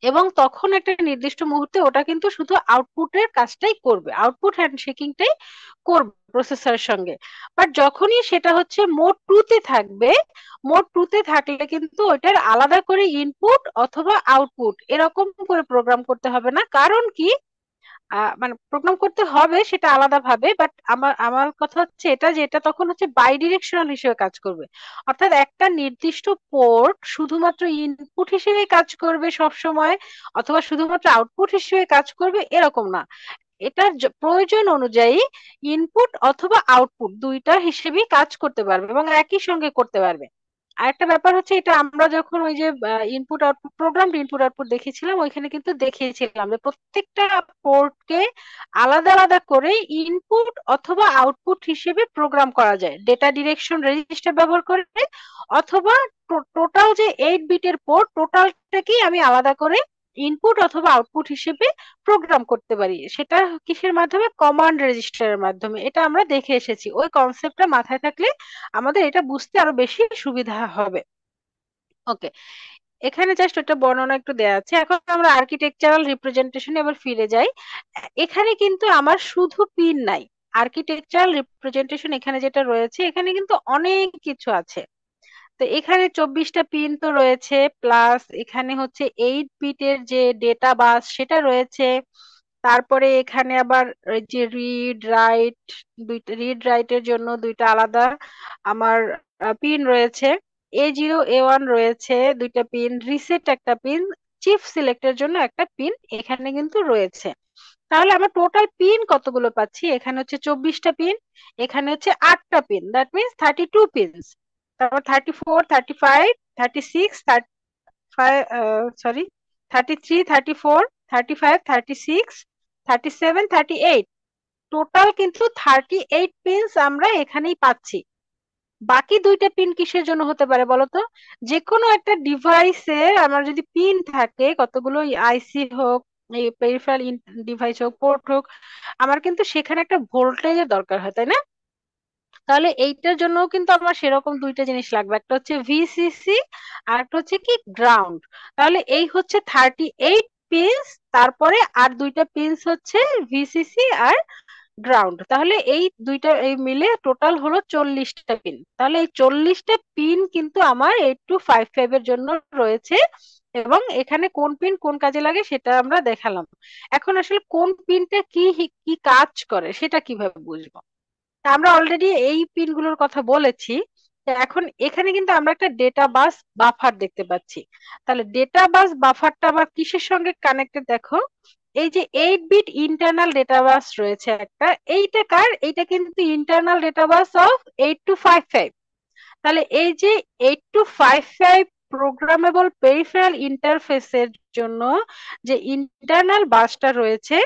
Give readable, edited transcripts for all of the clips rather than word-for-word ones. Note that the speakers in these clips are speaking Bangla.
এবং তখন একটা নির্দিষ্ট মুহূর্তে ওটা কিন্তু শুধু আউটপুটের কাজটাই করবে, আউটপুট হ্যান্ডশেকিংটাই করবে প্রসেসরের সঙ্গে। বাট যখনই সেটা হচ্ছে মোড টু তে থাকবে, মোড টু তে থাকলে কিন্তু ওইটার আলাদা করে ইনপুট অথবা আউটপুট এরকম করে প্রোগ্রাম করতে হবে না। কারণ কি, মানে প্রোগ্রাম করতে হবে সেটা আলাদা ভাবে, বাট আমার আমার কথা হচ্ছে এটা যে এটা তখন হচ্ছে বাই ডিরেকশনাল হিসেবে কাজ করবে। অর্থাৎ একটা নির্দিষ্ট পোর্ট শুধুমাত্র ইনপুট হিসেবে কাজ করবে সব সময়, অথবা শুধুমাত্র আউটপুট হিসেবে কাজ করবে এরকম না। এটার প্রয়োজন অনুযায়ী ইনপুট অথবা আউটপুট দুইটা হিসেবেই কাজ করতে পারবে এবং একই সঙ্গে করতে পারবে। আরেকটা ব্যাপার হচ্ছে, এটা আমরা যখন ওই যে input output program input output দেখিয়েছিলাম, ওইখানে কিন্তু দেখিয়েছিলাম যে প্রত্যেকটা পোর্টকে আলাদা আলাদা করে ইনপুট অথবা আউটপুট হিসেবে প্রোগ্রাম করা যায় ডেটা ডিরেকশন রেজিস্টার ব্যবহার করে, অথবা টোটাল যে 8 বিটের পোর্ট টোটালটাকেই আমি আলাদা করে ইনপুট অথবা আউটপুট হিসেবে প্রোগ্রাম করতে পারি। সেটা কিসের মাধ্যমে? কমান্ড রেজিস্টারের মাধ্যমে। এটা আমরা দেখে এসেছি, ওই কনসেপ্টটা মাথায় থাকলে আমাদের এটা বুঝতে আরো বেশি সুবিধা হবে। ওকে, এখানে জাস্ট একটা বর্ণনা একটু দেয়া আছে। এখন আমরা আর্কিটেকচারাল রিপ্রেজেন্টেশনে এবার ফিরে যাই। এখানে কিন্তু আমার শুধু পিন নাই, আর্কিটেকচারাল রিপ্রেজেন্টেশন এখানে যেটা রয়েছে এখানে কিন্তু অনেক কিছু আছে। তো এখানে 24টা পিন তো রয়েছে, প্লাস এখানে হচ্ছে 8 বিটের যে ডেটা বাস সেটা রয়েছে। তারপরে এখানে আবার ওই যে রিড রাইট, দুইটা রিড রাইটের জন্য দুইটা আলাদা আমার পিন রয়েছে। A0 A1 রয়েছে দুইটা পিন, রিসেট একটা পিন, চিফ সিলেক্টের জন্য একটা পিন এখানে কিন্তু রয়েছে। তাহলে আমার টোটাল পিন কতগুলো পাচ্ছি? এখানে হচ্ছে 24টা পিন, এখানে হচ্ছে 8টা পিন, দ্যাট মিনস 32 পিনস। তারপর 34 35 36 ফাইভ, সরি, 33 34 35 36 37 38, টোটাল কিন্তু 38 পিনস আমরা এখানেই পাচ্ছি। বাকি দুইটা পিন কিসের জন্য হতে পারে বলতো? যে কোনো একটা ডিভাইসে আমার যদি পিন থাকে কতগুলো, আইসি হোক, এই পেরিফেরাল ডিভাইস হোক, পোর্ট হোক, আমার কিন্তু সেখানে একটা ভোল্টেজের দরকার হয়, তাই না? তাহলে এইটার জন্য কিন্তু আমার সেরকম দুইটা জিনিস লাগবে, একটা হচ্ছে ভিসিসি আর একটা হচ্ছে কি গ্রাউন্ড। তাহলে এই হচ্ছে 38 পিনস, তারপরে আর দুইটা পিনস হচ্ছে ভিসিসি আর গ্রাউন্ড। তাহলে এই দুইটা এই মিলে টোটাল হলো 40টা পিন। তাহলে এই 40টা পিন কিন্তু আমার 8255 এর জন্য রয়েছে। এবং এখানে কোন পিন কোন কাজে লাগে সেটা আমরা দেখালাম। এখন আসলে কোন পিনটা কি কি কাজ করে সেটা কিভাবে বুঝবো? তা আমরা অলরেডি এই পিনগুলোর কথা বলেছি। তো এখন এখানে কিন্তু আমরা একটা ডেটা বাস বাফার দেখতে পাচ্ছি। তাহলে ডেটা বাস বাফারটা আবার কিসের সঙ্গে কানেক্টেড দেখো? এই যে 8 বিট ইন্টারনাল ডেটা বাস রয়েছে একটা, এইটা কার? এইটা কিন্তু ইন্টারনাল ডেটা বাস অফ 8255। তাহলে এই যে 8255 প্রোগ্রামেবল পেরিফেরাল ইন্টারফেসের জন্য যে ইন্টারনাল বাসটা রয়েছে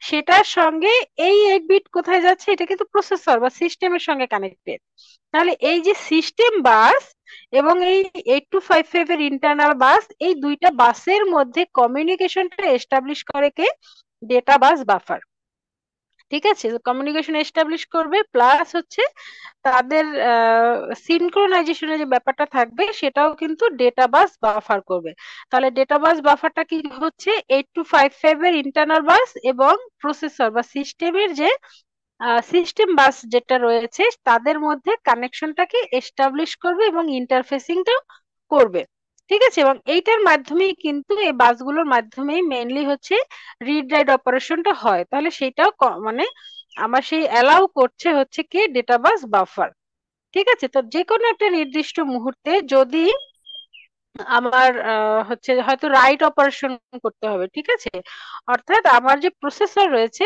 সেটার সঙ্গে এই 8 বিট কোথায় যাচ্ছে? এটা কিন্তু প্রসেসর বা সিস্টেমের সঙ্গে কানেক্টেড। তাহলে এই যে সিস্টেম বাস এবং এই 8255 এর ইন্টারনাল বাস, এই দুইটা বাসের মধ্যে কমিউনিকেশনটা এস্টাবলিশ করে কে? ডেটা বাস বাফার। ঠিক আছে, কমিউনিকেশন এস্টাবলিশ করবে, প্লাস হচ্ছে তাদের সিনক্রোনাইজেশনের যে ব্যাপারটা থাকবে সেটাও কিন্তু ডেটা বাস বাফার করবে। তাহলে ডেটা বাস বাফারটা কি হচ্ছে? 8255 এর ইন্টারনাল বাস এবং প্রসেসর বা সিস্টেমের যে সিস্টেম বাস যেটা রয়েছে তাদের মধ্যে কানেকশনটাকে এস্টাবলিশ করবে এবং ইন্টারফেসিংটা করবে। ঠিক আছে, এবং এইটার মাধ্যমেই কিন্তু এই বাসগুলোর মাধ্যমেই মেইনলি হচ্ছে রিড রাইট অপারেশনটা হয়। তাহলে সেটাও মানে আমার সেই অ্যালাউ করছে হচ্ছে কি ডেটা বাস বাফার। ঠিক আছে, তো যে কোনো একটা নির্দিষ্ট মুহূর্তে যদি আমার হচ্ছে হয়তো রাইট অপারেশন করতে হবে, ঠিক আছে, অর্থাৎ আমার যে প্রসেসর রয়েছে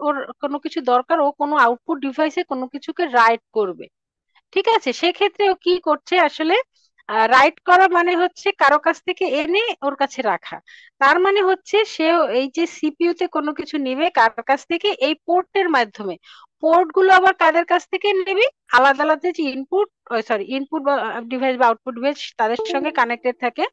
ওর কোনো কিছু দরকার, ও কোনো আউটপুট ডিভাইসে কোনো কিছুকে রাইট করবে। ঠিক আছে, সেক্ষেত্রে ও কি করছে আসলে? রাইট করা মানে হচ্ছে কারো কাছ থেকে এনে ওর কাছে রাখা। তার মানে হচ্ছে সে এই যে সিপিইউ তে কোনো কিছু নিবে কার কাছ থেকে? এই পোর্টের মাধ্যমে। পোর্ট গুলো আবার কাদের কাছ থেকে নেবে? আলাদা আলাদা যে ইনপুট, সরি, ইনপুট বা ডিভাইস বা আউটপুট ডিভাইস তাদের সঙ্গে কানেক্টেড থাকে।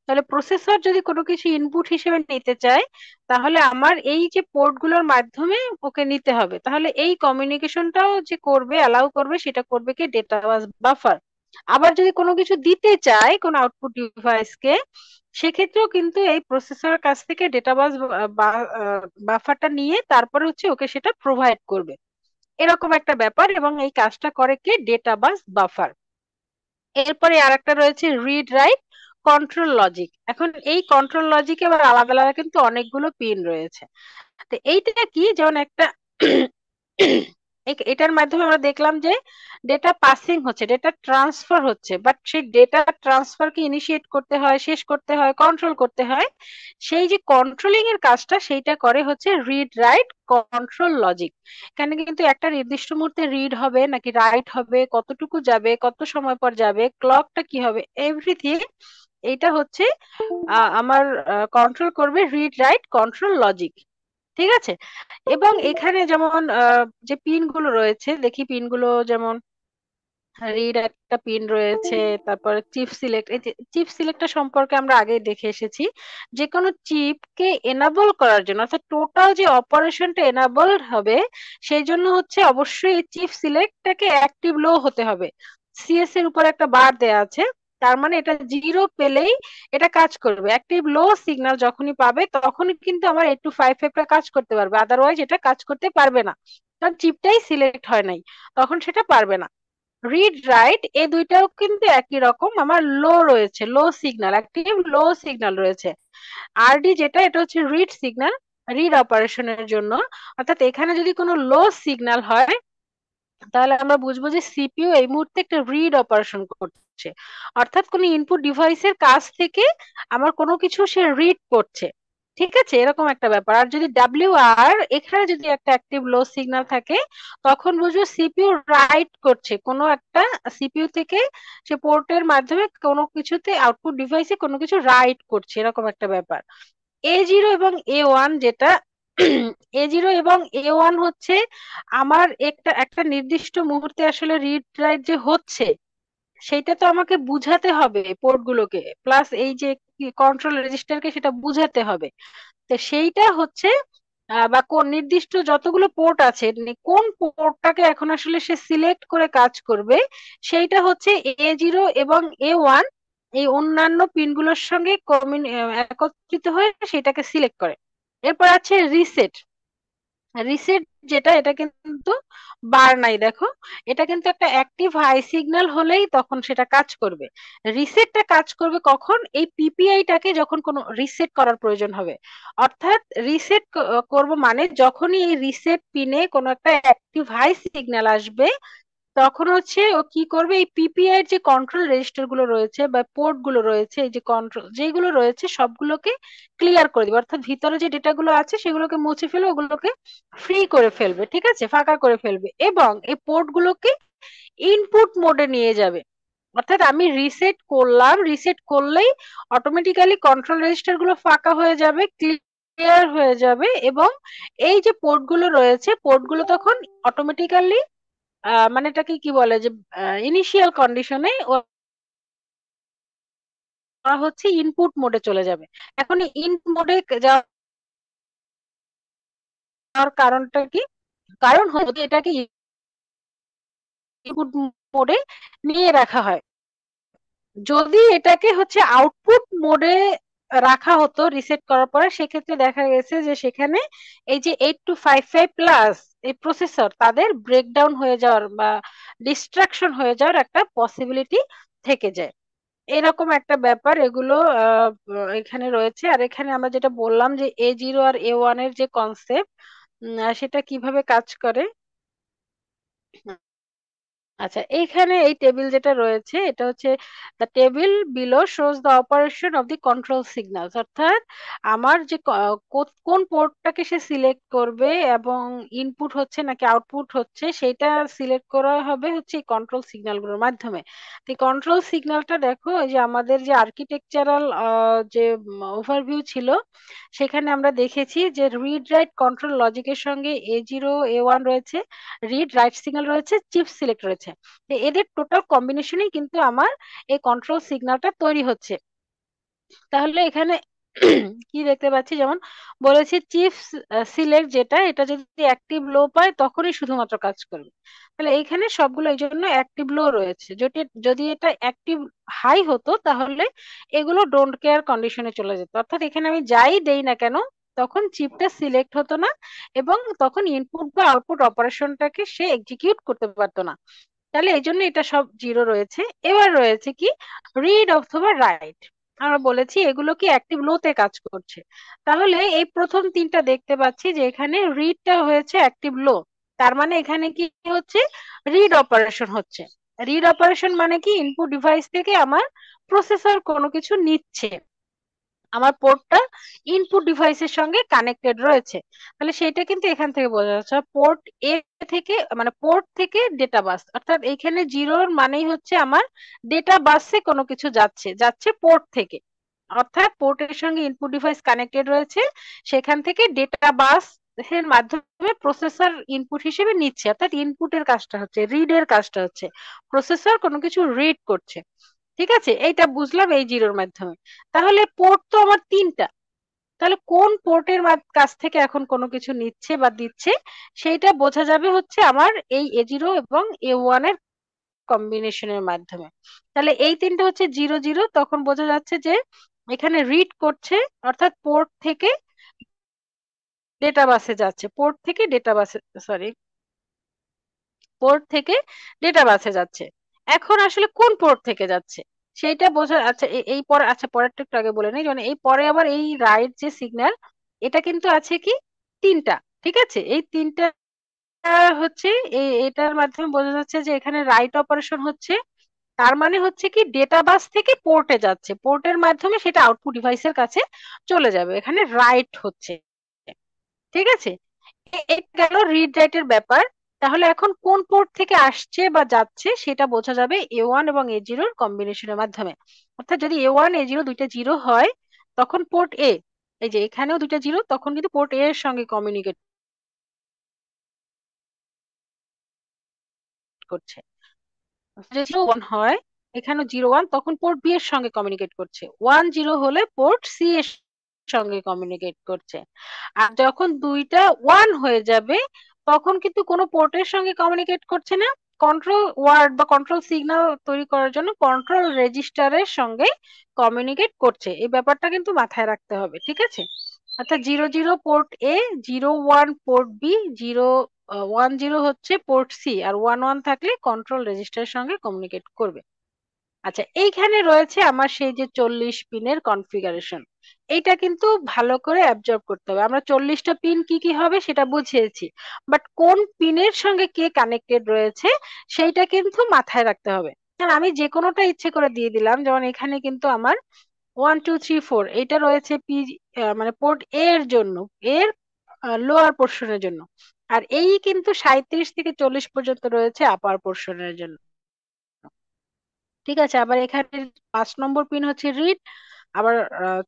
তাহলে প্রসেসর যদি কোনো কিছু ইনপুট হিসেবে নিতে চায় তাহলে আমার এই যে পোর্ট গুলোর মাধ্যমে ওকে নিতে হবে। তাহলে এই কমিউনিকেশনটাও যে করবে, অ্যালাউ করবে, সেটা করবে কি ডেটা বাস বাফার। আবার যদি কোনো কিছু দিতে চায় কোন আউটপুট ডিভাইসকে, সেক্ষেত্রেও কিন্তু এই প্রসেসরের কাছ থেকে ডেটা বাস বাফারটা নিয়ে তারপরে হচ্ছে ওকে সেটা প্রোভাইড করবে, এরকম একটা ব্যাপার। এবং এই কাজটা করে কি, ডেটা বাস বাফার। এরপরে আর একটা রয়েছে রিড রাইট কন্ট্রোল লজিক। এখন এই কন্ট্রোল লজিকে আবার আলাদা আলাদা কিন্তু অনেকগুলো পিন রয়েছে। তো এইটা কি, যেমন একটা এটার মাধ্যমে আমরা দেখলাম যে ডেটা পাসিং হচ্ছে, ডেটা ট্রান্সফার হচ্ছে, বাট সেই ডেটা ট্রান্সফারকে ইনিশিয়েট করতে হয়, শেষ করতে হয়, কন্ট্রোল করতে হয়। সেই যে কন্ট্রোলিং এর কাজটা সেইটা করে হচ্ছে রিড রাইট কন্ট্রোল লজিক। এখানে কিন্তু একটা নির্দিষ্ট মুহূর্তে রিড হবে নাকি রাইট হবে, কতটুকু যাবে, কত সময় পর যাবে, ক্লকটা কি হবে, এভরিথিং এইটা হচ্ছে আমার কন্ট্রোল করবে রিড রাইট কন্ট্রোল লজিক। ঠিক আছে। এবং এখানে যেমন যে পিন গুলো রয়েছে, দেখি পিন গুলো যেমন রিড একটা পিন রয়েছে, তারপর চিপ সিলেক্ট। এই চিপ সিলেক্টর সম্পর্কে আমরা আগে দেখে এসেছি, যে কোনো চিপকে এনাবল করার জন্য, অর্থাৎ টোটাল যে অপারেশনটা এনাবল হবে, সেই জন্য হচ্ছে অবশ্যই এই চিপ সিলেক্টটাকে অ্যাক্টিভ লো হতে হবে। সিএস এর উপর একটা বার দেয়া আছে, তার মানে এটা জিরো পেলেই এটা কাজ করবে। অ্যাক্টিভ লো সিগন্যাল যখনই পাবে তখনই কিন্তু আমার 8255টা কাজ করতে পারবে, আদারওয়াইজ এটা কাজ করতে পারবে না, কারণ চিপটাই সিলেক্ট হয় নাই, তখন সেটা পারবে না। রিড রাইট এই দুইটাও কিন্তু একই রকম, আমার লো রয়েছে, লো সিগন্যাল, অ্যাক্টিভ লো সিগন্যাল রয়েছে। আরডি যেটা, এটা হচ্ছে রিড সিগন্যাল, রিড অপারেশনের জন্য। অর্থাৎ এখানে যদি কোনো লো সিগন্যাল হয়, তাহলে আমরা বুঝবো যে সিপিইউ এই মুহূর্তে একটা রিড অপারেশন করছে, অর্থাৎ কোনো ইনপুট ডিভাইসের কাছ থেকে আমার কোনো কিছু সে রিড করছে। ঠিক আছে, এরকম একটা ব্যাপার। আর যদি ডাব্লিউ আর এখানে যদি একটা অ্যাক্টিভ লো সিগন্যাল থাকে, তখন বুঝবো সিপিইউ রাইট করছে কোনো একটা, সিপিইউ থেকে সে পোর্টের মাধ্যমে কোনো কিছুতে আউটপুট ডিভাইসে কোনো কিছু রাইট করছে, এরকম একটা ব্যাপার। এ জিরো এবং এ ওয়ান যেটা, এ জিরো এবং এ ওয়ান হচ্ছে আমার একটা একটা নির্দিষ্ট মুহূর্তে আসলে রিড রাইট যে হচ্ছে, সেইটা তো আমাকে বুঝাতে হবে পোর্ট গুলোকে, প্লাস এই যে কন্ট্রোল রেজিস্টারকে সেটা বুঝাতে হবে। তো সেইটা হচ্ছে বা কোন নির্দিষ্ট যতগুলো পোর্ট আছে, কোন পোর্টটাকে এখন আসলে সে সিলেক্ট করে কাজ করবে, সেইটা হচ্ছে এ জিরো এবং এ ওয়ান এই অন্যান্য পিনগুলোর সঙ্গে একত্রিত হয়ে সেটাকে সিলেক্ট করে। এরপর আছে রিসেট। রিসেট যেটা, এটা কিন্তু বার নাই, দেখো এটা কিন্তু একটা অ্যাক্টিভ হাই সিগন্যাল হলেই তখন সেটা কাজ করবে। রিসেটটা কাজ করবে কখন, এই পিপিআইটাকে যখন কোনো রিসেট করার প্রয়োজন হবে। অর্থাৎ রিসেট করব মানে যখনই এই রিসেট পিনে কোনো একটা অ্যাক্টিভ হাই সিগন্যাল আসবে, তখন হচ্ছে ও কি করবে, এই পিপিআই এর যে কন্ট্রোল রেজিস্টার গুলো রয়েছে বা পোর্ট গুলো রয়েছে, এই যে কন্ট্রোল যেগুলো রয়েছে সবগুলোকে ক্লিয়ার করে দিবে, অর্থাৎ ভিতরে যে ডেটা গুলো আছে সেগুলোকে মুছে ফেলে ওগুলোকে ফ্রি করে ফেলবে, ঠিক আছে, ফাঁকা করে ফেলবে, এবং এই পোর্ট গুলোকে ইনপুট মোডে নিয়ে যাবে। অর্থাৎ আমি রিসেট করলাম, রিসেট করলেই অটোমেটিক্যালি কন্ট্রোল রেজিস্টার গুলো ফাঁকা হয়ে যাবে, ক্লিয়ার হয়ে যাবে, এবং এই যে পোর্ট গুলো রয়েছে পোর্ট গুলো তখন অটোমেটিক্যালি মানে এটাকে কি বলে, যে ইনিশিয়াল কন্ডিশনে ওরা হচ্ছে ইনপুট মোডে চলে যাবে। এখন ইনপুট মোডে যাওয়ার কারণটা কি, কারণ হচ্ছে এটাকে ইনপুট মোডে নিয়ে রাখা হয়। যদি এটাকে হচ্ছে আউটপুট মোডে রাখা হতো রিসেট করার পরে, সেক্ষেত্রে দেখা গেছে যে সেখানে এই যে 8255 প্লাস এই প্রসেসর তাদের ব্রেকডাউন হয়ে যাওয়ার বা ডিস্ট্রাকশন হয়ে যাওয়ার একটা পসিবিলিটি থেকে যায়। এরকম একটা ব্যাপার এগুলো এখানে রয়েছে। আর এখানে আমরা যেটা বললাম যে এ জিরো আর এ ওয়ান এর যে কনসেপ্ট, সেটা কিভাবে কাজ করে। আচ্ছা, এইখানে এই টেবিল যেটা রয়েছে এটা হচ্ছে the table below shows the operation of the control signals. অর্থাৎ আমার যে কোন পোর্টটাকে সে সিলেক্ট করবে এবং ইনপুট হচ্ছে নাকি আউটপুট হচ্ছে সেটা সিলেক্ট করা হবে হচ্ছে এই কন্ট্রোল সিগন্যালগুলোর মাধ্যমে। তো এই কন্ট্রোল সিগন্যালটা দেখো, এই যে আমাদের যে আর্কিটেকচারাল যে ওভারভিউ ছিল, সেখানে আমরা দেখেছি যে রিড রাইট কন্ট্রোল লজিকের সঙ্গে এ জিরো এ ওয়ান রয়েছে, রিড রাইট সিগন্যাল রয়েছে, চিপ সিলেক্ট রয়েছে। তো এদের টোটাল কম্বিনেশনই কিন্তু আমার এই কন্ট্রোল সিগন্যালটা তৈরি হচ্ছে। তাহলে এখানে কি দেখতে পাচ্ছি, যেমন বলেছি চিফ সিলেক্ট, যেটা এটা যদি অ্যাক্টিভ লো পায় তখনই শুধুমাত্র কাজ করবে। তাহলে এইখানে সবগুলো এই জন্য অ্যাক্টিভ লো রয়েছে। যদি যদি এটা অ্যাক্টিভ হাই হতো তাহলে এগুলো ডোন্ট কেয়ার কন্ডিশনে চলে যেত, অর্থাৎ এখানে আমি যাই দেই না কেন তখন চিপটা সিলেক্ট হতো না, এবং তখন ইনপুট বা আউটপুট অপারেশনটাকে সে এক্সিকিউট করতে পারতো না। তাহলে এই জন্য এটা সব জিরো রয়েছে। এবার রয়েছে কি, রিড অথবা রাইট। আমরা বলেছি এগুলো কি অ্যাক্টিভ লোতে কাজ করছে। তাহলে এই প্রথম তিনটা দেখতে পাচ্ছি যে এখানে রিডটা হয়েছে অ্যাক্টিভ লো, তার মানে এখানে কি হচ্ছে, রিড অপারেশন হচ্ছে। রিড অপারেশন মানে কি, ইনপুট ডিভাইস থেকে আমার প্রসেসর কোনো কিছু নিচ্ছে, আমার পোর্টটা ইনপুট ডিভাইসের সঙ্গে কানেক্টেড রয়েছে। তাহলে সেটা কিন্তু এখান থেকে বোঝা যাচ্ছে পোর্ট এ থেকে, মানে পোর্ট থেকে ডেটা বাস, অর্থাৎ এখানে জিরোর মানেই হচ্ছে আমার ডেটা বাসে কোনো কিছু যাচ্ছে, যাচ্ছে পোর্ট থেকে, অর্থাৎ পোর্টের সঙ্গে ইনপুট ডিভাইস কানেক্টেড রয়েছে, সেখান থেকে ডেটা বাস এর মাধ্যমে প্রসেসর ইনপুট হিসেবে নিচ্ছে, অর্থাৎ ইনপুটের কাজটা হচ্ছে, রিড এর কাজটা হচ্ছে, প্রসেসর কোনো কিছু রিড করছে। ঠিক আছে, এইটা বুঝলাম এই জিরোর মাধ্যমে। তাহলে পোর্ট তো আমার তিনটা, তাহলে কোন পোর্টের কাছ থেকে এখন কোনো কিছু নিচ্ছে বা দিচ্ছে সেইটা বোঝা যাবে হচ্ছে আমার এই A0 এবং A1 এর কম্বিনেশনের মাধ্যমে। তাহলে এই তিনটা হচ্ছে জিরো জিরো, তখন বোঝা যাচ্ছে যে এখানে রিড করছে, অর্থাৎ পোর্ট থেকে ডেটা বাসে যাচ্ছে, পোর্ট থেকে ডেটা বাসে, সরি, পোর্ট থেকে ডেটা বাসে যাচ্ছে। এখন আসলে কোন পোর্ট থেকে যাচ্ছে সেইটা বোঝা, আচ্ছা এই পরে, আচ্ছা পরেরটা একটু আগে বলে নেই, যেমন এই পরে আবার এই রাইট যে সিগন্যাল, এটা কিন্তু আছে কি তিনটা। ঠিক আছে, এই তিনটা হচ্ছে এটার মাধ্যমে বোঝা যাচ্ছে যে এখানে রাইট অপারেশন হচ্ছে, তার মানে হচ্ছে কি ডেটা বাস থেকে পোর্টে যাচ্ছে, পোর্টের মাধ্যমে সেটা আউটপুট ডিভাইসের কাছে চলে যাবে, এখানে রাইট হচ্ছে। ঠিক আছে, এটা গেল রিড রাইটের ব্যাপার। তাহলে এখন কোন পোর্ট থেকে আসছে বা যাচ্ছে সেটা বোঝা যাবে A1 এবং A0 কম্বিনেশনের মাধ্যমে। অর্থাৎ যদি A1 A0 দুইটা জিরো হয় তখন পোর্ট এ, এই যে এখানেও দুইটা জিরো, তখন কিন্তু পোর্ট এ এর সঙ্গে কমিউনিকেট করছে। যদি 0 1 হয়, এখানে 0 1, তখন পোর্ট বি এর সঙ্গে কমিউনিকেট করছে। 1 0 হলে পোর্ট সি এর সঙ্গে কমিউনিকেট করছে। আর যখন দুইটা 1 হয়ে যাবে তখন কিন্তু কোনো পোর্টের সঙ্গে কমিউনিকেট করছে না, কন্ট্রোল ওয়ার্ড বা কন্ট্রোল সিগন্যাল তৈরি করার জন্য কন্ট্রোল রেজিস্টারের সঙ্গে কমিউনিকেট করছে। এই ব্যাপারটা কিন্তু মাথায় রাখতে হবে। ঠিক আছে, অর্থাৎ 0 0 পোর্ট এ, 0 1 পোর্ট বি, 0 1 0 হচ্ছে পোর্ট সি, আর 1 1 থাকলে কন্ট্রোল রেজিস্টারের সঙ্গে কমিউনিকেট করবে। আচ্ছা, এইখানে রয়েছে আমার সেই যে 40 পিনের কনফিগারেশন। এইটা কিন্তু ভালো করে অ্যাবজর্ব করতে হবে। আমরা 40টা পিন কি কি হবে সেটা বুঝিয়েছি, বাট কোন পিনের সঙ্গে কে কানেক্টেড রয়েছে সেইটা কিন্তু মাথায় রাখতে হবে। কারণ আমি যে কোনোটা ইচ্ছে করে দিয়ে দিলাম, যেমন এখানে কিন্তু আমার 1 2 3 4 এটা রয়েছে পি, মানে পোর্ট এ এর জন্য, এর লোয়ার পোর্শনের জন্য, আর এই কিন্তু 37 থেকে 40 পর্যন্ত রয়েছে আপার পোর্শনের জন্য। ঠিক আছে, আবার এখানে 5 নম্বর পিন হচ্ছে রিড, আবার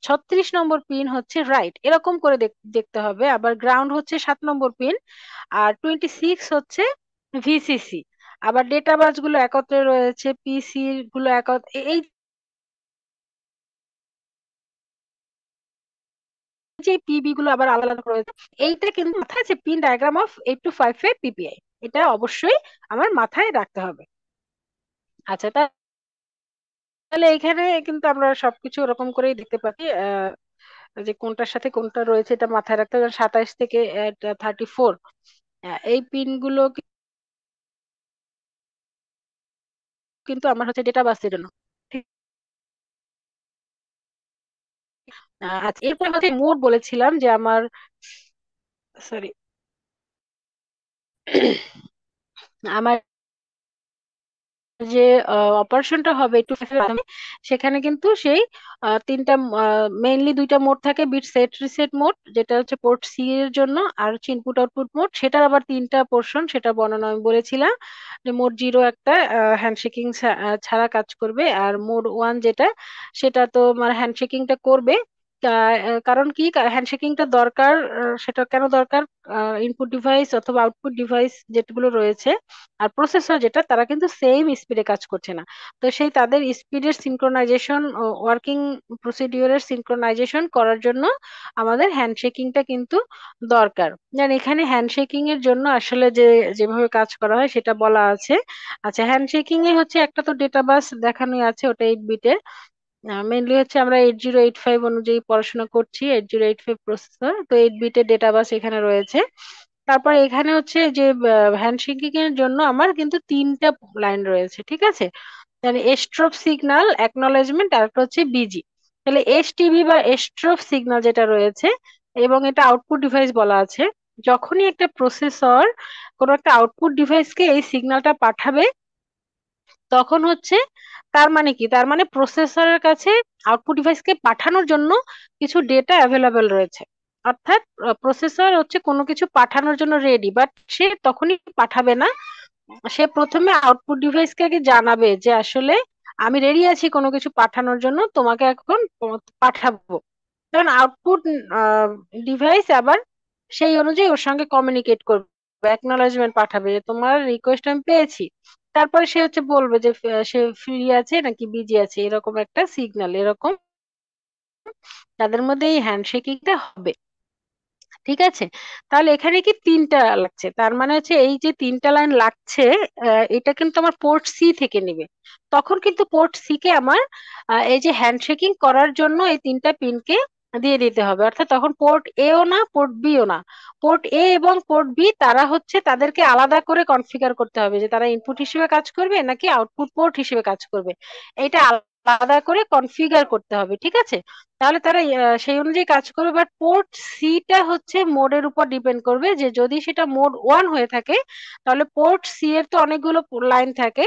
36 নম্বর পিন হচ্ছে রাইট, এরকম করে দেখতে হবে। আবার গ্রাউন্ড হচ্ছে 7 নম্বর পিন, আর 26 হচ্ছে ভিসিসি। আবার ডেটা বাস গুলো একত্রে রয়েছে, পিসি গুলো একত্রে, এই যে পিবি গুলো আবার আলাদা আলাদা রয়েছে। এইটা কিন্তু মাথায় আছে, পিন ডায়াগ্রাম অফ 8255 পিপিআই, এটা অবশ্যই আমার মাথায় রাখতে হবে। আচ্ছা, তাহলে এখানে কিন্তু আমরা সবকিছু ওরকম করেই দেখতে পাচ্ছি, যে কোনটার সাথে কোনটা রয়েছে এটা মাথায় রাখতে হবে। 27 থেকে 34 এই পিন গুলো কিন্তু আমার হচ্ছে ডেটা বাসের জন্য। ঠিক, আচ্ছা এরপরে হচ্ছে মোড বলেছিলাম যে আমার, সরি, আমার যে অপারেশনটা হবে একটু সেখানে কিন্তু সেই তিনটা, মেইনলি দুইটা মোড থাকে, বিট সেট রিসেট মোড যেটা হচ্ছে পোর্ট সি এর জন্য, আর হচ্ছে ইনপুট আউটপুট মোড, সেটার আবার তিনটা পোর্শন, সেটা বর্ণনা আমি বলেছিলাম। যে মোড জিরো একটা হ্যান্ডশেকিং ছাড়া কাজ করবে, আর মোড ওয়ান যেটা, সেটা তো মানে হ্যান্ডশেকিংটা করবে কারণ কি হ্যান্ডশেকিংটা দরকার, সেটা কেন দরকার? ইনপুট ডিভাইস অথবা আউটপুট ডিভাইস যেগুলো রয়েছে আর প্রসেসর যেটা, তারা কিন্তু সেম স্পিডে কাজ করছে না। তো সেই তাদের স্পিডের সিনক্রোনাইজেশন, ওয়ার্কিং প্রসিডিওরের সিনক্রোনাইজেশন করার জন্য আমাদের হ্যান্ডশেকিংটা কিন্তু দরকার। যেন এখানে হ্যান্ডশেকিং এর জন্য আসলে যেভাবে কাজ করা হয় সেটা বলা আছে। আচ্ছা, হ্যান্ডশেকিং এ হচ্ছে একটা তো ডেটা বাস দেখানোই আছে, ওটা 8 বিটের। মেইনলি হচ্ছে আমরা 8085 অনুযায়ী পড়াশোনা করছি, 8085 প্রসেসর, তো 8 বিটের ডেটা বাস এখানে রয়েছে। তারপর এখানে হচ্ছে যে হ্যান্ডশেকিং এর জন্য আমার কিন্তু 3টা লাইন রয়েছে, ঠিক আছে? মানে স্ট্রোব সিগন্যাল, অ্যাকনলেজমেন্ট, আর একটা হচ্ছে বিজি। তাহলে এসটিভি বা স্ট্রোব সিগন্যাল যেটা রয়েছে, এবং এটা আউটপুট ডিভাইস বলা আছে। যখনই একটা প্রসেসর কোনো একটা আউটপুট ডিভাইসকে এই সিগন্যালটা পাঠাবে, তখন হচ্ছে তার মানে কি, তার মানে প্রসেসরের কাছে আউটপুট ডিভাইসকে পাঠানোর জন্য কিছু ডেটা অ্যাভেলেবেল রয়েছে। অর্থাৎ প্রসেসর হচ্ছে কোনো কিছু পাঠানোর জন্য রেডি, বাট সে তখনই পাঠাবে না। সে প্রথমে আউটপুট ডিভাইসকে আগে জানাবে যে আসলে আমি রেডি আছি কোনো কিছু পাঠানোর জন্য, তোমাকে এখন পাঠাবো। কারণ আউটপুট ডিভাইস আবার সেই অনুযায়ী ওর সঙ্গে কমিউনিকেট করবে, অ্যাকনলেজমেন্ট পাঠাবে যে তোমার রিকোয়েস্ট আমি পেয়েছি। তারপরে সে হচ্ছে বলবে যে সে ফ্রি আছে নাকি বিজি আছে, এরকম একটা সিগন্যাল, এরকম তাদের মধ্যে এই হ্যান্ডশেকিংটা হবে। ঠিক আছে? তাহলে এখানে কি 3টা লাগছে, তার মানে হচ্ছে এই যে 3টা লাইন লাগছে, এটা কিন্তু আমার পোর্ট সি থেকে নিবে। তখন কিন্তু পোর্ট সি কে আমার এই যে হ্যান্ডশেকিং করার জন্য এই 3টা পিনকে দিয়ে দিতে হবে। অর্থাৎ তখন পোর্ট এও না, পোর্ট বিও না, পোর্ট এ এবং পোর্ট বি তারা হচ্ছে তাদেরকে আলাদা করে কনফিগার করতে হবে যে তারা ইনপুট হিসেবে কাজ করবে নাকি আউটপুট পোর্ট হিসেবে কাজ করবে। এটা আলাদা করে কনফিগার করতে হবে, ঠিক আছে? তাহলে তারা সেই অনুযায়ী কাজ করবে। বাট পোর্ট সিটা হচ্ছে মোডের উপর ডিপেন্ড করবে, যে যদি সেটা মোড 1 হয়ে থাকে, তাহলে পোর্ট সি এর তো অনেকগুলো লাইন থাকে,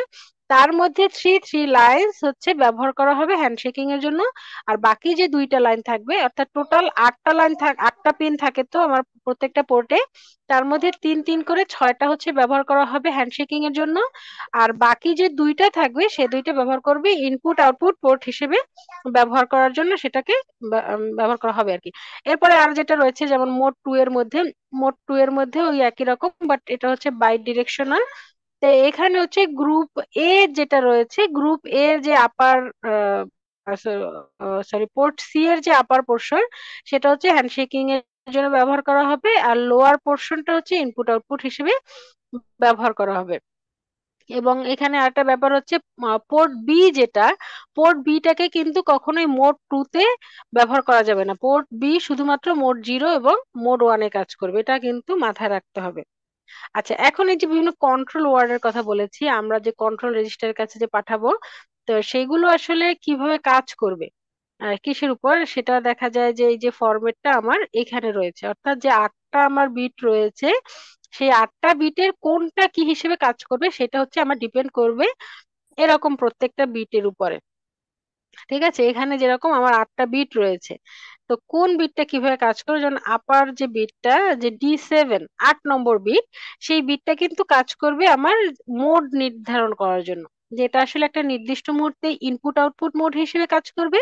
তার মধ্যে থ্রি লাইন্স হচ্ছে ব্যবহার করা হবে হ্যান্ডশেকিং এর জন্য। আর বাকি যে 2টা লাইন থাকবে, অর্থাৎ টোটাল 8টা লাইন 8টা পিন থাকে তো আমার প্রত্যেকটা পোর্টে, তার মধ্যে 3 3 করে 6টা হচ্ছে ব্যবহার করা হবে হ্যান্ডশেকিং এর জন্য। আর বাকি যে 2টা থাকবে সে 2টা ব্যবহার করবে ইনপুট আউটপুট পোর্ট হিসেবে ব্যবহার করার জন্য, সেটাকে ব্যবহার করা হবে আর কি। এরপরে আর যেটা রয়েছে, যেমন মোড 2 এর মধ্যে ওই একই রকম, বাট এটা হচ্ছে বাই ডিরেকশনাল। তো এখানে হচ্ছে গ্রুপ এ যেটা রয়েছে, গ্রুপ এ এর যে আপার, সরি, পোর্ট সি এর যে আপার পোর্শন, সেটা হচ্ছে হ্যান্ডশেকিং এর জন্য ব্যবহার করা হবে, আর লোয়ার পোর্শনটা হচ্ছে ইনপুট আউটপুট হিসেবে ব্যবহার করা হবে। এবং এখানে আরেকটা ব্যাপার হচ্ছে, পোর্ট বি যেটা, পোর্ট বিটাকে কিন্তু কখনোই মোড 2 তে ব্যবহার করা যাবে না। পোর্ট বি শুধুমাত্র মোড 0 এবং মোড 1 এ কাজ করবে, এটা কিন্তু মাথায় রাখতে হবে। আচ্ছা, এখন এই যে বিভিন্ন কন্ট্রোল ওয়ার্ডের কথা বলেছি, আমরা যে কন্ট্রোল রেজিস্টারের কাছে যে পাঠাবো, তো সেইগুলো আসলে কিভাবে কাজ করবে, কিসের উপর, সেটা দেখা যায় যে এই যে ফরম্যাটটা আমার এখানে রয়েছে। অর্থাৎ যে 8টা আমার বিট রয়েছে, সেই 8টা বিটের কোনটা কি হিসেবে কাজ করবে সেটা হচ্ছে আমার ডিপেন্ড করবে এরকম প্রত্যেকটা বিটের উপরে। ঠিক আছে? এখানে যেরকম আমার 8টা বিট রয়েছে, তো কোন বিটটা কিভাবে কাজ করে, যেমন আপার যে বিটটা, যে D7, 8 নম্বর বিট, সেই বিটটা কিন্তু কাজ করবে আমার মোড নির্ধারণ করার জন্য, যেটা আসলে একটা নির্দিষ্ট মুহূর্তে ইনপুট আউটপুট মোড হিসেবে কাজ করবে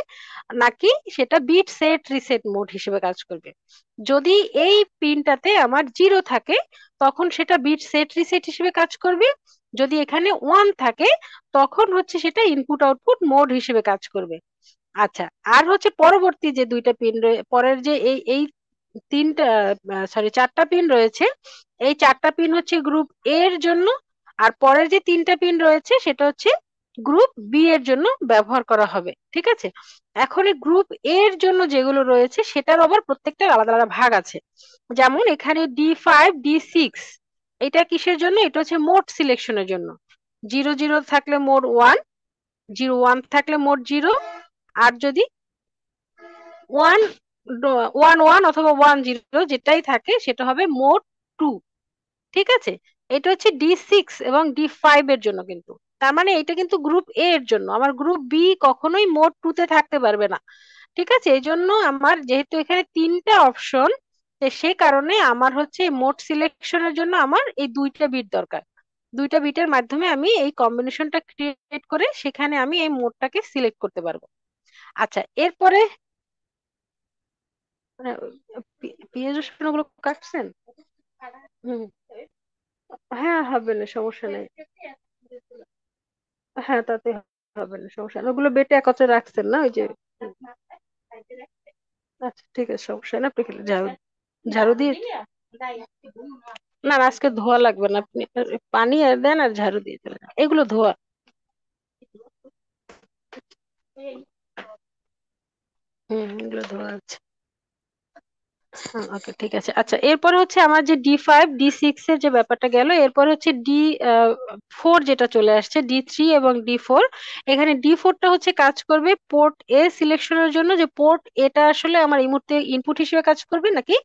নাকি সেটা বিট সেট রিসেট মোড হিসেবে কাজ করবে। যদি এই পিনটাতে আমার 0 থাকে, তখন সেটা বিট সেট রিসেট হিসেবে কাজ করবে। যদি এখানে 1 থাকে, তখন হচ্ছে সেটা ইনপুট আউটপুট মোড হিসেবে কাজ করবে। আচ্ছা, আর হচ্ছে পরবর্তী যে 2টা পিন, পরের যে এই এই 3টা, সরি, 4টা পিন রয়েছে, এই 4টা পিন হচ্ছে গ্রুপ এ এর জন্য। আর পরের যে 3টা পিন রয়েছে সেটা হচ্ছে গ্রুপ বি এর জন্য ব্যবহার করা হবে, ঠিক আছে? এখন এই গ্রুপ এ এর জন্য যেগুলো রয়েছে সেটার আবার প্রত্যেকটা আলাদা আলাদা ভাগ আছে। যেমন এখানে D5 D6, এটা কিসের জন্য? এটা হচ্ছে মোড সিলেকশনের জন্য। 0 0 থাকলে মোড 1, 0 1 থাকলে মোড 0, আর যদি 1 1 1 অথবা 1 0 যেটাই থাকে সেটা হবে মোড 2। ঠিক আছে? এটা হচ্ছে D6 এবং D5 এর জন্য কিন্তু। তার মানে এটা কিন্তু গ্রুপ এ এর জন্য। আমার গ্রুপ বি কখনোই মোড 2 তে থাকতে পারবে না। ঠিক আছে? এই জন্য আমার যেহেতু এখানে 3টা অপশন, সে কারণে আমার হচ্ছে মোড সিলেকশনের জন্য আমার এই 2টা বিট দরকার। 2টা বিটের মাধ্যমে আমি এই কম্বিনেশনটা ক্রিয়েট করে সেখানে আমি এই মোডটাকে সিলেক্ট করতে পারবো। আচ্ছা, এরপরে মানে পেঁয়াজ রসুন ওগুলো কাটছেন? হুম। হ্যাঁ, হবে না, সমস্যা নেই। হ্যাঁ, তাতে হবে না, সমস্যা নেই, ওগুলো বেটে একত্রে রাখছেন না ওই যে। আচ্ছা ঠিক আছে, সমস্যা নেই, আপনি খেলে ঝাড়ু ঝাড়ু দিয়ে। না না, আজকে ধোয়া লাগবে না, আপনি পানি আর দেন আর ঝাড়ু দিয়ে চলে যান। এগুলো ধোয়া। এগুলো ধোয়া আছে। ওকে ঠিক আছে। আচ্ছা, এরপরে হচ্ছে আমার যে D5 D6 এর যে ব্যাপারটা গেল, এরপরে হচ্ছে D4 যেটা চলে আসছে, D3 এবং D4। এখানে D4টা হচ্ছে কাজ করবে পোর্ট এ সিলেকশনের জন্য, যে পোর্ট এটা আসলে আমার এই মুহূর্তে ইনপুট হিসেবে কাজ করবে নাকি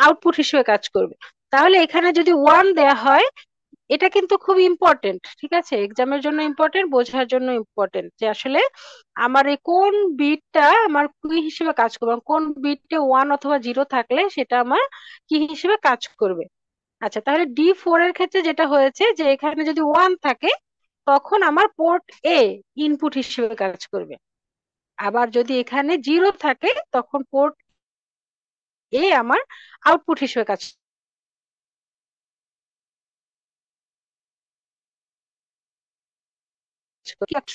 আউটপুট হিসেবে কাজ করবে। তাহলে এখানে যদি 1 দেয়া হয়, এটা কিন্তু খুব ইম্পর্টেন্ট, ঠিক আছে, এক্সামের জন্য ইম্পর্টেন্ট, বোঝার জন্য ইম্পর্টেন্ট, যে আসলে আমার এই কোন বিটটা আমার কি হিসেবে কাজ করবে, কোন বিটে 1 অথবা 0 থাকলে সেটা আমার কি হিসেবে কাজ করবে। আচ্ছা, তাহলে D4 এর ক্ষেত্রে যেটা হয়েছে, যে এখানে যদি 1 থাকে তখন আমার পোর্ট এ ইনপুট হিসেবে কাজ করবে। আবার যদি এখানে 0 থাকে তখন পোর্ট এ আমার আউটপুট হিসেবে কাজ করবে।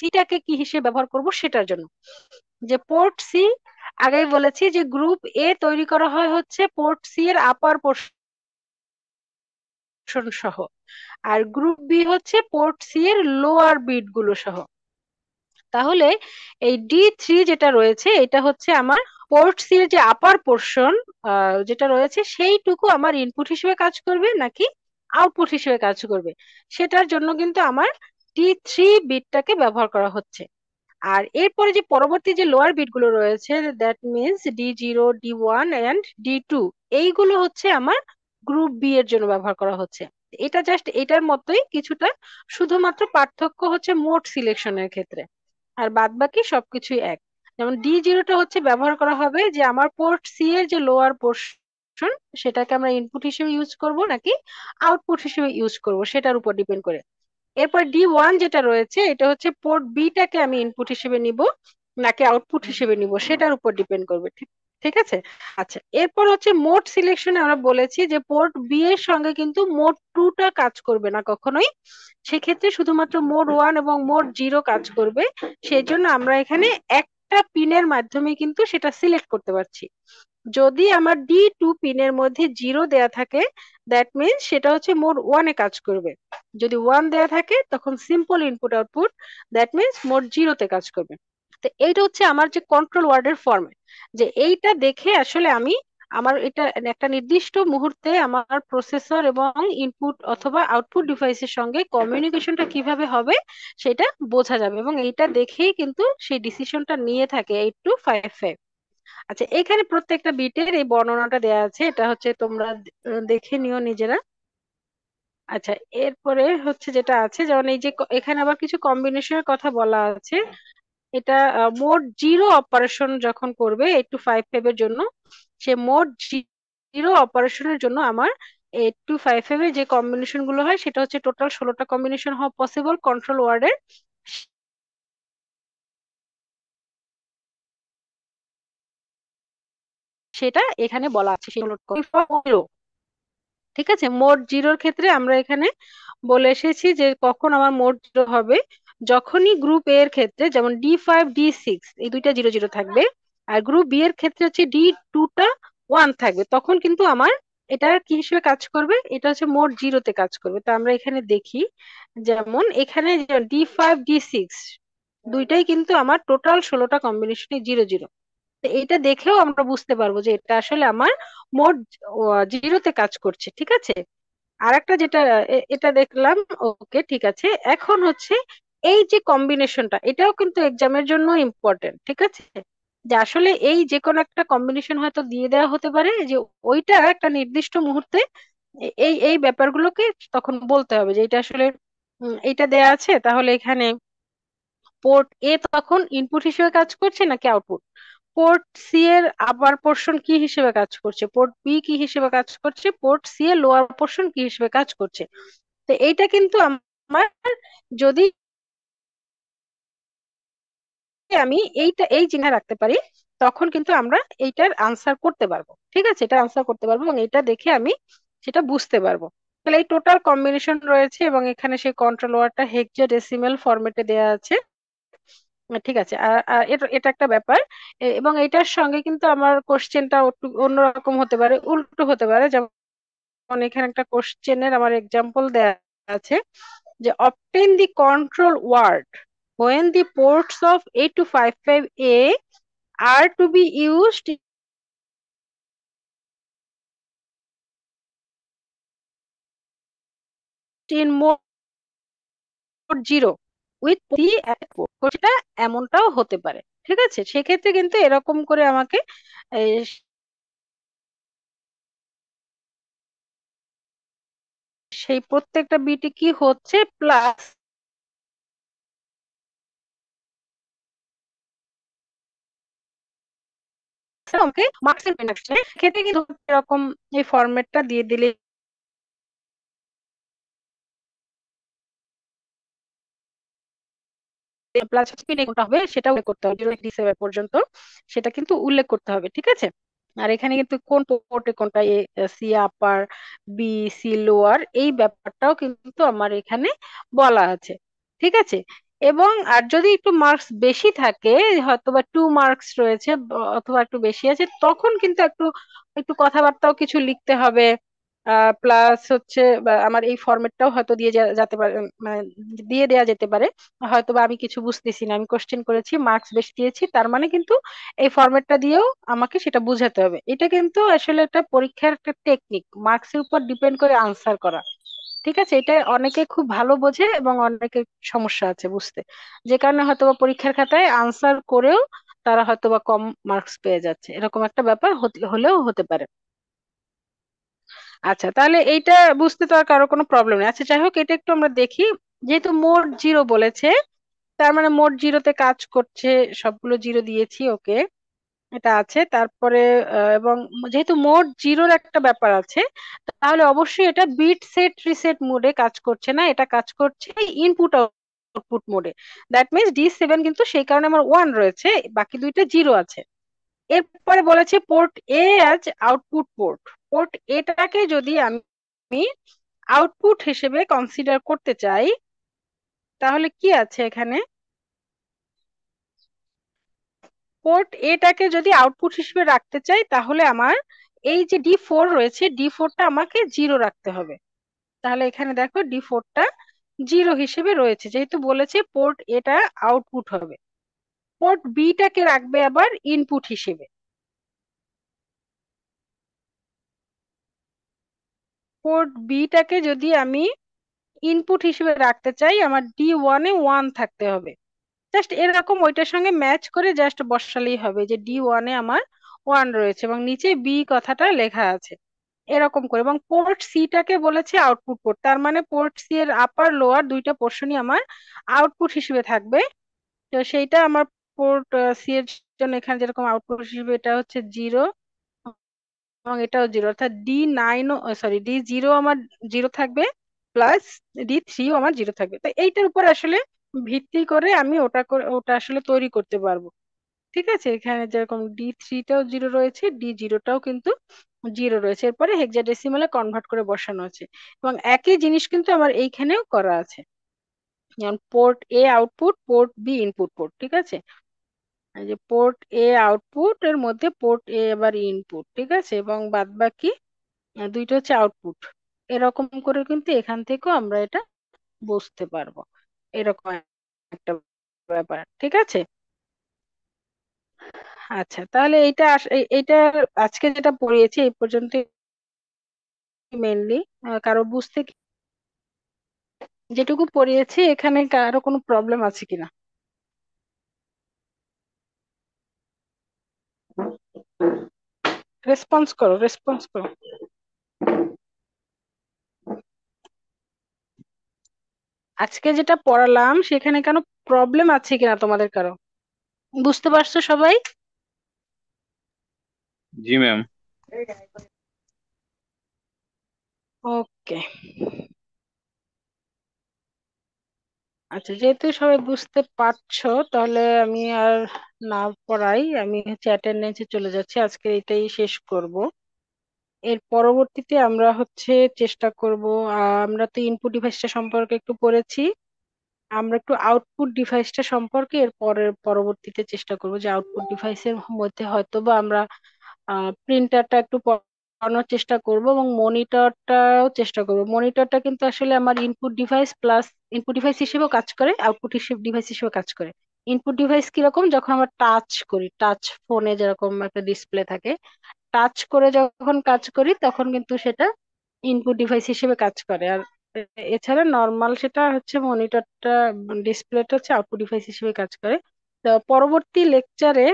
সিটাকে কি হিসেবে ব্যবহার করব সেটার জন্য, যে পোর্ট সি, আগেই বলেছি যে গ্রুপ এ তৈরি করা হয় হচ্ছে পোর্ট সি এর আপার পোর্শন সহ, আর গ্রুপ বি হচ্ছে পোর্ট সি এর লোয়ার বিট গুলো সহ। তাহলে এই D3 যেটা রয়েছে এটা হচ্ছে আমার পোর্ট সি এর যে আপার পোর্শন যেটা রয়েছে, সেইটুকু আমার ইনপুট হিসেবে কাজ করবে নাকি আউটপুট হিসেবে কাজ করবে, সেটার জন্য কিন্তু আমার D3 বিটটাকে ব্যবহার করা হচ্ছে। আর এরপরে যে পরবর্তী যে লোয়ার বিট গুলো রয়েছে, that means D0 D1 and D2, এইগুলো হচ্ছে আমার গ্রুপ বি এর জন্য ব্যবহার করা হচ্ছে। এটা জাস্ট এটার মতোই কিছুটা, শুধুমাত্র পার্থক্য হচ্ছে মোড সিলেকশনের ক্ষেত্রে, আর বাদ বাকি সবকিছুই এক। যেমন D0টা হচ্ছে ব্যবহার করা হবে যে আমার পোর্ট সি এর যে লোয়ার পোর্শন, সেটাকে আমরা ইনপুট হিসেবে ইউজ করব নাকি আউটপুট হিসেবে ইউজ করব সেটার উপর ডিপেন্ড করে। এরপর D1 যেটা রয়েছে এটা হচ্ছে পোর্ট বিটাকে আমি ইনপুট হিসেবে নিব নাকি আউটপুট হিসেবে নিব সেটার উপর ডিপেন্ড করবে, ঠিক ঠিক আছে। আচ্ছা, এরপর হচ্ছে মোড সিলেকশনে আমরা বলেছি যে পোর্ট বি এর সঙ্গে কিন্তু মোড 2টা কাজ করবে না কখনোই, সেক্ষেত্রে শুধুমাত্র মোড 1 এবং মোড 0 কাজ করবে। সেই জন্য আমরা এখানে একটা পিনের মাধ্যমে কিন্তু সেটা সিলেক্ট করতে পারছি। যদি আমার D2 পিনের মধ্যে 0 দেয়া থাকে, দ্যাট মিনস সেটা হচ্ছে মোড 1 এ কাজ করবে। যদি 1 দেয়া থাকে তখন simple input output, that means mode 0 তে কাজ করবে। তো এইটা হচ্ছে আমার যে কন্ট্রোল ওয়ার্ডের ফরম্যাট, যে এইটা দেখে আসলে আমি আমার এটা একটা নির্দিষ্ট মুহূর্তে আমার প্রসেসর এবং ইনপুট অথবা আউটপুট ডিভাইসের সঙ্গে কমিউনিকেশনটা কিভাবে হবে সেটা বোঝা যাবে, এবং এইটা দেখেই কিন্তু সেই ডিসিশনটা নিয়ে থাকে 8255। আচ্ছা, এখানে প্রত্যেকটা বিটের এই বর্ণনাটা দেয়া আছে, এটা হচ্ছে তোমরা দেখে নিও নিজেরা। আচ্ছা, এরপরে হচ্ছে যেটা আছে, যেমন এই যে এখানে আবার কিছু কম্বিনেশনের কথা বলা আছে। এটা মোড 0 অপারেশন যখন করবে 8255 এর জন্য, সে মোড 0 অপারেশনের জন্য আমার 8255 এর যে কম্বিনেশন গুলো হয় সেটা হচ্ছে টোটাল 16টা কম্বিনেশন হওয়া পসিবল কন্ট্রোল ওয়ার্ডের। সেটা এখানে বলা আছে, সেগুলো ঠিক আছে। মোড 0-র ক্ষেত্রে আমরা এখানে বলে এসেছি যে কখন আমার মোড 0 হবে, যখনই গ্রুপ এ এর ক্ষেত্রে যেমন D5 D6 এই দুইটা 0 0 থাকবে, আর গ্রুপ বি এর ক্ষেত্রে হচ্ছে D2টা 1 থাকবে, তখন কিন্তু আমার এটা কি হিসেবে কাজ করবে, এটা হচ্ছে মোড 0 তে কাজ করবে। তো আমরা এখানে দেখি, যেমন এখানে D5 D6 দুইটাই কিন্তু আমার টোটাল 16টা কম্বিনেশনে 0 0। তো এটা দেখেও আমরা বুঝতে পারবো যে এটা আসলে আমার মোড 0 তে কাজ করছে, ঠিক আছে। আর একটা যেটা এটা দেখলাম, ওকে ঠিক আছে। এখন হচ্ছে এই যে কম্বিনেশনটা, এটাও কিন্তু এক্সামের জন্য ইম্পর্টেন্ট, ঠিক আছে, যে আসলে এই যে কোনো একটা কম্বিনেশন হয়তো দিয়ে দেওয়া হতে পারে, যে ওইটা একটা নির্দিষ্ট মুহূর্তে এই এই ব্যাপারগুলোকে তখন বলতে হবে যে এটা আসলে এইটা দেয়া আছে, তাহলে এখানে পোর্ট এ তখন ইনপুট হিসেবে কাজ করছে নাকি আউটপুট, পোর্ট সি এর আপার পোর্শন কি হিসেবে কাজ করছে, পোর্ট বি কি হিসেবে কাজ করছে, পোর্ট সি এর লোয়ার পোর্শন কি হিসেবে কাজ করছে। তো এইটা কিন্তু আমার, যদি আমি এইটা এই চিহ্ন রাখতে পারি, তখন কিন্তু আমরা এইটার আনসার করতে পারবো। ঠিক আছে, এটা আনসার করতে পারবো এবং এটা দেখে আমি সেটা বুঝতে পারবো। তাহলে এই টোটাল কম্বিনেশন রয়েছে এবং এখানে সেই কন্ট্রোল ওয়ার্ডটা হেক্সাডেসিমাল ফরম্যাটে দেওয়া আছে। ঠিক আছে, আর আর এটা এটা একটা ব্যাপার। এবং এটার সঙ্গে কিন্তু আমার কোশ্চেনটা একটু অন্যরকম হতে পারে, উল্টো হতে পারে। যেমন এখানে একটা কোশ্চেনের আমার এক্সাম্পল দেয়া আছে যে obtain the control word when the ports of 8255A are to be used in mode 0 with the at port। সেটা এমনটাও হতে পারে। ঠিক আছে, সেক্ষেত্রে কিন্তু এরকম করে আমাকে এই, সেই প্রত্যেকটা বিটে কি হচ্ছে প্লাস আমাকে মার্কসের পেন আসছে, সেক্ষেত্রে কিন্তু এরকম এই ফরম্যাটটা দিয়ে দিলে প্লাস স্পিনে কোনটা হবে সেটা উল্লেখ করতে হবে, 0 থেকে 7 পর্যন্ত সেটা কিন্তু উল্লেখ করতে হবে। ঠিক আছে, আর এখানে কিন্তু কোন পোর্টে কোনটা, A C upper, B C lower, এই ব্যাপারটাও কিন্তু আমার এখানে বলা আছে। ঠিক আছে, এবং আর যদি একটু মার্কস বেশি থাকে, হয়তো বা 2 মার্কস রয়েছে অথবা একটু বেশি আছে, তখন কিন্তু একটু একটু কথাবার্তাও কিছু লিখতে হবে। প্লাস হচ্ছে আমার এই ফরম্যাটটাও হয়তো দিয়ে যেতে পারে, মানে দিয়ে দেয়া যেতে পারে। হয়তো বা আমি কিছু বুঝতেছি না, আমি কোশ্চেন করেছি, মার্কস বেশি দিয়েছি, তার মানে কিন্তু এই ফরম্যাটটা দিয়েও আমাকে সেটা বুঝাতে হবে। এটা কিন্তু আসলে একটা পরীক্ষার একটা টেকনিক, মার্কসের উপর ডিপেন্ড করে আনসার করা। ঠিক আছে, এটা অনেকে খুব ভালো বোঝে এবং অনেকের সমস্যা আছে বুঝতে, যে কারণে হয়তো বা পরীক্ষার খাতায় আনসার করেও তারা হয়তো বা কম মার্কস পেয়ে যাচ্ছে, এরকম একটা ব্যাপার হলেও হতে পারে। আচ্ছা, তাহলে এইটা বুঝতে তো আর কারো কোনো প্রবলেম নেই। আচ্ছা, যাই হোক, এটা একটু আমরা দেখি। যেহেতু মোট 0 বলেছে, তার মানে মোট 0-তে কাজ করছে, সবগুলো 0 দিয়েছি, ওকে, এটা আছে। তারপরে এবং যেহেতু মোট 0-র একটা ব্যাপার আছে, তাহলে অবশ্যই এটা বিট সেট রিসেট মোডে কাজ করছে না, এটা কাজ করছে ইনপুট আউটপুট মোডে। দ্যাট মিনস D7 কিন্তু সেই কারণে আমার 1 রয়েছে, বাকি দুইটা 0 আছে। এরপরে বলেছে port a as output port. Port এটাকে যদি আমি আউটপুট হিসেবে কনসিডার করতে চাই, তাহলে কি আছে এখানে, পোর্ট এটাকে যদি আউটপুট হিসেবে রাখতে চাই, তাহলে আমার এই যে D4 রয়েছে, D4টা আমাকে 0 রাখতে হবে। তাহলে এখানে দেখো D4টা 0 হিসেবে রয়েছে, যেহেতু বলেছে পোর্ট এটা আউটপুট হবে। পোর্ট বিটাকে রাখবে আবার ইনপুট হিসেবে। পোর্ট বিটাকে যদি আমি ইনপুট হিসেবে রাখতে চাই, আমার D1-এ 1 থাকতে হবে। জাস্ট এরকম ওইটার সঙ্গে ম্যাচ করে জাস্ট বসালেই হবে যে D1-এ আমার 1 রয়েছে এবং নিচে বি কথাটা লেখা আছে, এরকম করে। এবং পোর্ট সিটাকে বলেছে আউটপুট পোর্ট, তার মানে পোর্ট সি এর আপার লোয়ার দুইটা পোর্শনই আমার আউটপুট হিসেবে থাকবে। তো সেইটা আমার পোর্ট সি এর জন্য এখানে যেরকম আউটপুট হিসেবে এটা হচ্ছে 0 এবং এটাও 0, অর্থাৎ D9, সরি D0 আমার 0 থাকবে, প্লাস D3ও আমার 0 থাকবে। তো এইটার উপর আসলে ভিত্তি করে আমি ওটা আসলে তৈরি করতে পারবো। ঠিক আছে, এখানে যেরকম D3টাও 0 রয়েছে, D0টাও কিন্তু 0 রয়েছে, এরপরে হেক্সাডেসিমালে কনভার্ট করে বসানো আছে। এবং একই জিনিস কিন্তু আমার এইখানেও করা আছে, যেমন port A output, port B input port. ঠিক আছে, এই যে পোর্ট এ আউটপুট এর মধ্যে পোর্ট এ আবার ইনপুট। ঠিক আছে, এবং বাদ বাকি দুইটা হচ্ছে আউটপুট। এরকম করে কিন্তু এখান থেকেও আমরা এটা বুঝতে পারবো, এরকম একটা ব্যাপার। ঠিক আছে, আচ্ছা, তাহলে এইটা আজকে যেটা পড়িয়েছি এই পর্যন্ত মেনলি। কারো বুঝতে যেটুকু পড়িয়েছি এখানে কারো কোনো প্রবলেম আছে কিনা? রেসপন্স করো, রেসপন্স করো। আজকে যেটা পড়ালাম সেখানে কেন প্রবলেম আছে কিনা তোমাদের কারো? বুঝতে পারছো সবাই? জি ম্যাম। ওকে, আচ্ছা, যেহেতু সবাই বুঝতে পারছো, তাহলে আমি আর না পড়াই, আমি হচ্ছে অ্যাটেন্ডেন্সে চলে যাচ্ছি, আজকে এটাই শেষ করব। এর পরবর্তীতে আমরা হচ্ছে চেষ্টা করব, আমরা তো ইনপুট ডিভাইসটা সম্পর্কে একটু পড়েছি, আমরা একটু আউটপুট ডিভাইসটা সম্পর্কে এর পরবর্তীতে চেষ্টা করব যে আউটপুট ডিভাইসের মধ্যে হয়তো বা আমরা প্রিন্টারটা একটু পড়ানোর চেষ্টা করব এবং মনিটরটাও চেষ্টা করব। মনিটরটা কিন্তু আসলে আমার input device plus input device হিসেবেও কাজ করে, আউটপুট ডিভাইস হিসেবে কাজ করে। ইনপুট ডিভাইস কিরকম, যখন আমরা টাচ করি, টাচ ফোনে যেরকম একটা ডিসপ্লে থাকে, টাচ করে যখন কাজ করি তখন কিন্তু সেটা ইনপুট ডিভাইস হিসেবে কাজ করে। আর এছাড়া নর্মাল সেটা হচ্ছে মনিটরটা, ডিসপ্লেটা হচ্ছে আউটপুট ডিভাইস হিসেবে কাজ করে। তো পরবর্তী লেকচারে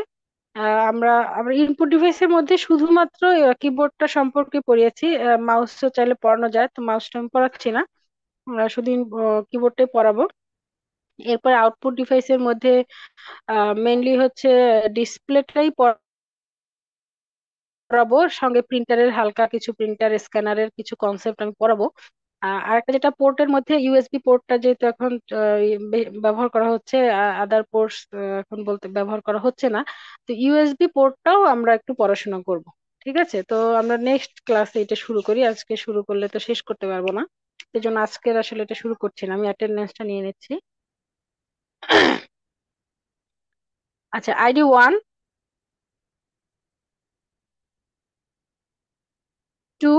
আমরা আমরা ইনপুট ডিভাইসের মধ্যে শুধুমাত্র কিবোর্ডটা সম্পর্কে পড়িয়েছি, মাউসও চাইলে পড়ানো যায়, তো মাউসটা আমি পড়াচ্ছি না, শুধু কিবোর্ডটাই পড়াবো। এরপর আউটপুট ডিভাইসের মধ্যে মেইনলি হচ্ছে ডিসপ্লেটাই পড়াবো, সঙ্গে প্রিন্টারের হালকা কিছু, প্রিন্টার স্ক্যানারের কিছু কনসেপ্ট আমি পড়াবো। আর একটা যেটা পোর্টের মধ্যে ইউএসবি পোর্টটা যেহেতু এখন ব্যবহার করা হচ্ছে, আদার পোর্টস এখন বলতে ব্যবহার করা হচ্ছে না, তো ইউএসবি পোর্টটাও আমরা একটু পড়াশোনা করব। ঠিক আছে, তো আমরা নেক্সট ক্লাসে এটা শুরু করি, আজকে শুরু করলে তো শেষ করতে পারবো না, সেই জন্য আজকের আসলে এটা শুরু করছি না, আমি অ্যাটেন্ডেন্সটা নিয়ে নিচ্ছি। আচ্ছা, ID 1, 2,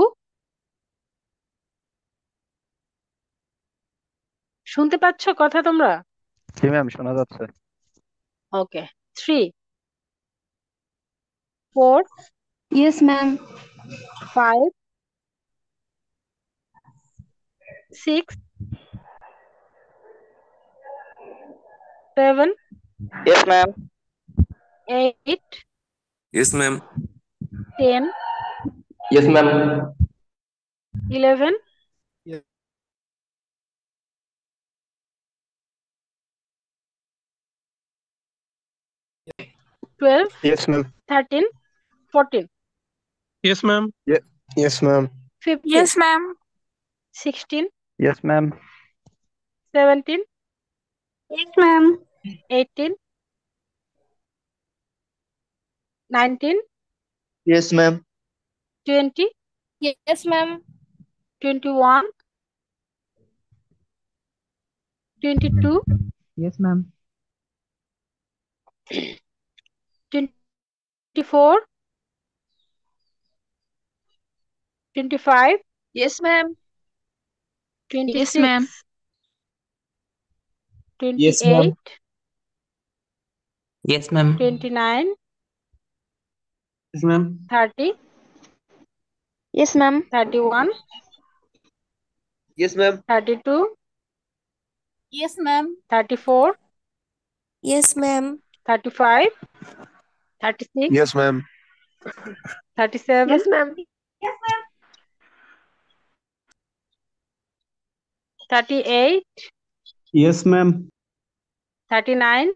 শুনতে পাচ্ছ কথা তোমরা? জি ম্যাম, শোনা যাচ্ছে। ওকে। 3, 4, Yes, ma'am. 5, 6, 7, Yes, ma'am. 8, Yes, ma'am. 10, Yes, ma'am. 11, Yes. 12, Yes, ma'am. 13, 14, Yes, ma'am. Yes, ma'am. 15, Yes, ma'am. 16, Yes, ma'am. 17, Yes, ma'am. 18, 19, Yes, ma'am. 20, Yes, ma'am. 21, 22, Yes, ma'am. 24, 25, Yes, ma'am. Yes, ma'am. 26, Yes, ma'am. 28, Yes, ma'am. 29, Yes, ma'am. 30, Yes, ma'am. 31, Yes, ma'am. 32, Yes, ma'am. 34, Yes, ma'am. 35, 36, Yes, ma'am. 37, Yes, ma'am. 38, Yes, ma'am. 39,